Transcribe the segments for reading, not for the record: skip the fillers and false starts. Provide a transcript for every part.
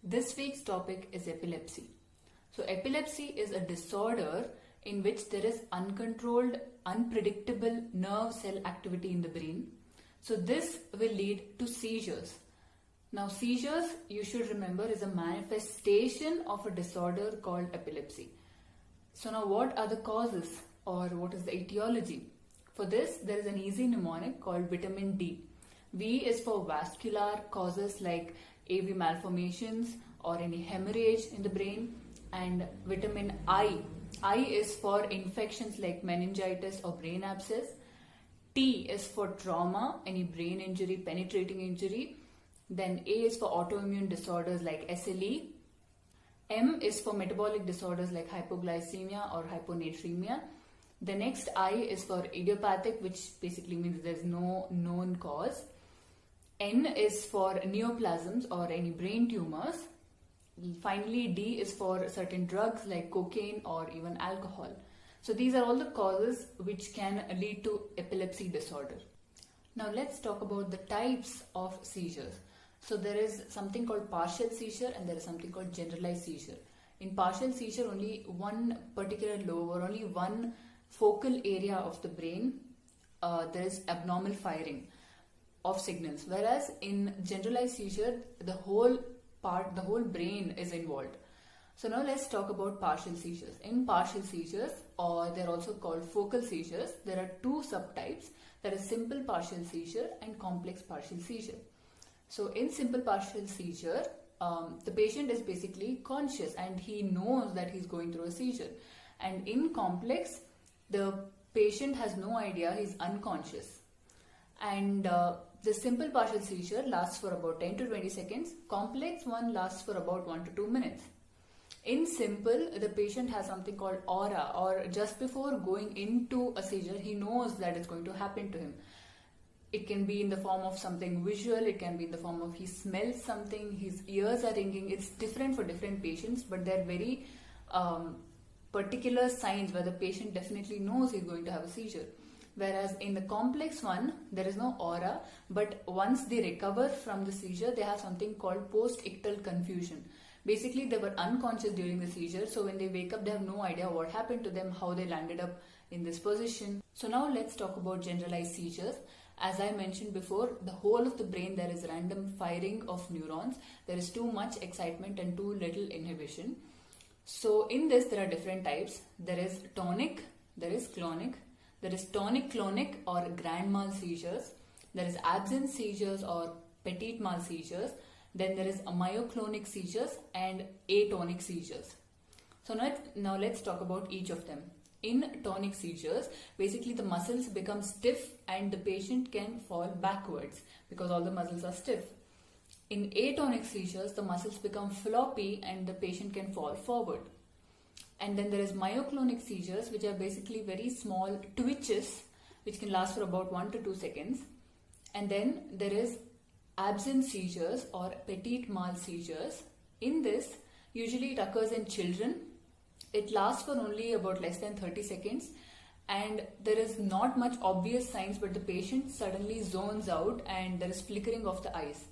This week's topic is epilepsy. So epilepsy is a disorder in which there is uncontrolled, unpredictable nerve cell activity in the brain. So this will lead to seizures. Now seizures, you should remember, is a manifestation of a disorder called epilepsy. So now what are the causes or what is the etiology? For this, there is an easy mnemonic called vitamin D. V is for vascular causes like AV malformations or any hemorrhage in the brain, and vitamin I. I is for infections like meningitis or brain abscess. T is for trauma, any brain injury, penetrating injury. Then A is for autoimmune disorders like SLE. M is for metabolic disorders like hypoglycemia or hyponatremia. The next I is for idiopathic, which basically means there's no known cause. N is for neoplasms or any brain tumors. Finally, D is for certain drugs like cocaine or even alcohol. So these are all the causes which can lead to epilepsy disorder. Now let's talk about the types of seizures. So there is something called partial seizure and there is something called generalized seizure. In partial seizure, only one particular lobe or only one focal area of the brain, there is abnormal firing of signals, whereas in generalized seizure the whole brain is involved. So now let's talk about partial seizures. In partial seizures, or they're also called focal seizures, there are two subtypes. There is simple partial seizure and complex partial seizure. So in simple partial seizure, the patient is basically conscious and he knows that he's going through a seizure, and in complex the patient has no idea, he's unconscious. And the simple partial seizure lasts for about 10 to 20 seconds. Complex one lasts for about 1 to 2 minutes. In simple, the patient has something called aura, or just before going into a seizure, he knows that it's going to happen to him. It can be in the form of something visual, it can be in the form of he smells something, his ears are ringing. It's different for different patients, but they're very particular signs where the patient definitely knows he's going to have a seizure. Whereas in the complex one, there is no aura, but once they recover from the seizure, they have something called post-ictal confusion. Basically, they were unconscious during the seizure, so when they wake up, they have no idea what happened to them, how they landed up in this position. So now let's talk about generalized seizures. As I mentioned before, the whole of the brain, there is random firing of neurons. There is too much excitement and too little inhibition. So in this, there are different types. There is tonic, there is clonic. There is tonic-clonic or grand mal seizures. There is absence seizures or petit mal seizures. Then there is myoclonic seizures and atonic seizures. So now let's talk about each of them. In tonic seizures, basically the muscles become stiff and the patient can fall backwards because all the muscles are stiff. In atonic seizures, the muscles become floppy and the patient can fall forward. And then there is myoclonic seizures, which are basically very small twitches which can last for about 1 to 2 seconds. And then there is absence seizures or petit mal seizures. In this, usually it occurs in children. It lasts for only about less than 30 seconds and there is not much obvious signs, but the patient suddenly zones out and there is flickering of the eyes.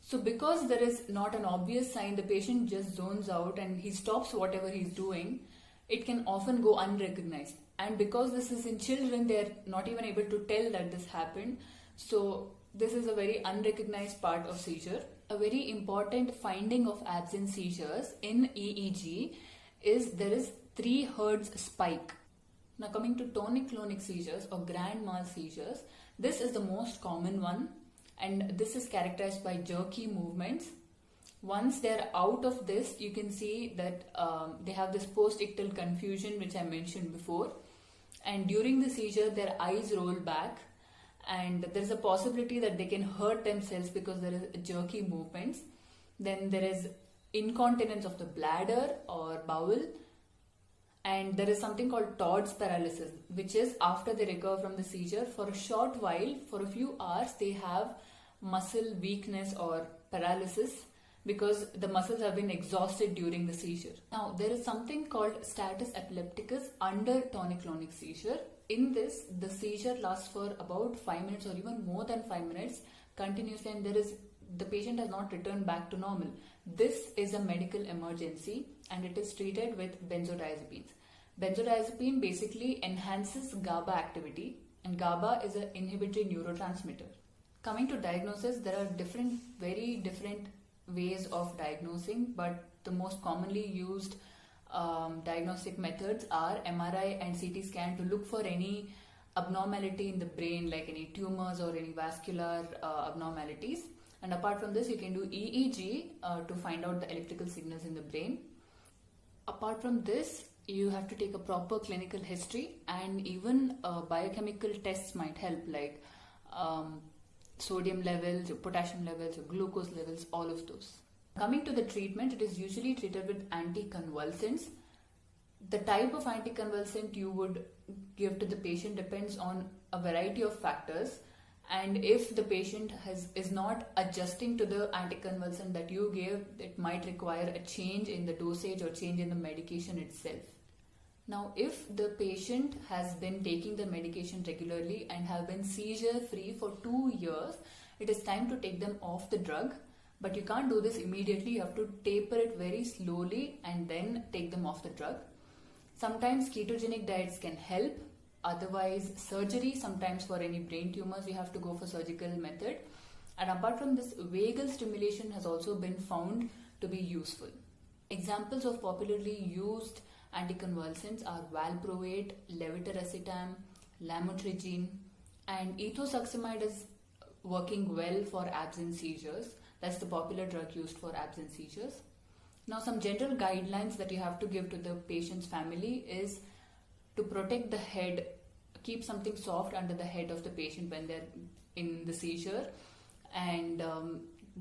So because there is not an obvious sign, the patient just zones out and he stops whatever he's doing, it can often go unrecognized. And because this is in children, they're not even able to tell that this happened. So this is a very unrecognized part of seizure. A very important finding of absence seizures in EEG is there is 3 Hz spike. Now coming to tonic-clonic seizures or grand mal seizures, this is the most common one. And this is characterized by jerky movements. Once they're out of this, you can see that they have this post-ictal confusion which I mentioned before. And during the seizure, their eyes roll back and there is a possibility that they can hurt themselves because there is jerky movements. Then there is incontinence of the bladder or bowel. And there is something called Todd's paralysis, which is after they recover from the seizure, for a short while, for a few hours, they have muscle weakness or paralysis because the muscles have been exhausted during the seizure. Now, there is something called status epilepticus under tonic-clonic seizure. In this, the seizure lasts for about 5 minutes or even more than 5 minutes continuously, and there is the patient has not returned back to normal. This is a medical emergency and it is treated with benzodiazepines. Benzodiazepine basically enhances GABA activity, and GABA is an inhibitory neurotransmitter. Coming to diagnosis, there are very different ways of diagnosing, but the most commonly used diagnostic methods are MRI and CT scan to look for any abnormality in the brain, like any tumors or any vascular abnormalities. And apart from this, you can do EEG to find out the electrical signals in the brain. Apart from this, you have to take a proper clinical history, and even biochemical tests might help, like sodium levels, potassium levels, glucose levels, all of those. Coming to the treatment, it is usually treated with anticonvulsants. The type of anticonvulsant you would give to the patient depends on a variety of factors, and if the patient is not adjusting to the anticonvulsant that you gave, it might require a change in the dosage or change in the medication itself. Now, if the patient has been taking the medication regularly and have been seizure free for 2 years, it is time to take them off the drug. But you can't do this immediately. You have to taper it very slowly and then take them off the drug. Sometimes ketogenic diets can help. Otherwise, surgery, sometimes for any brain tumors, you have to go for surgical method. And apart from this, vagal stimulation has also been found to be useful. Examples of popularly used anticonvulsants are valproate, levetiracetam, lamotrigine, and ethosuximide is working well for absent seizures. That's the popular drug used for absent seizures. Now, some general guidelines that you have to give to the patient's family is to protect the head, keep something soft under the head of the patient when they're in the seizure, and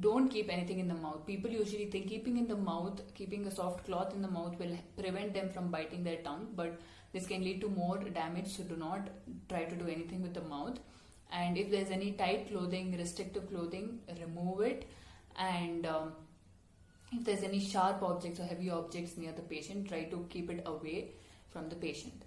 don't keep anything in the mouth. People usually think keeping a soft cloth in the mouth will prevent them from biting their tongue, but this can lead to more damage, so do not try to do anything with the mouth. And if there's any tight clothing, restrictive clothing, remove it. And if there's any sharp objects or heavy objects near the patient, try to keep it away from the patient.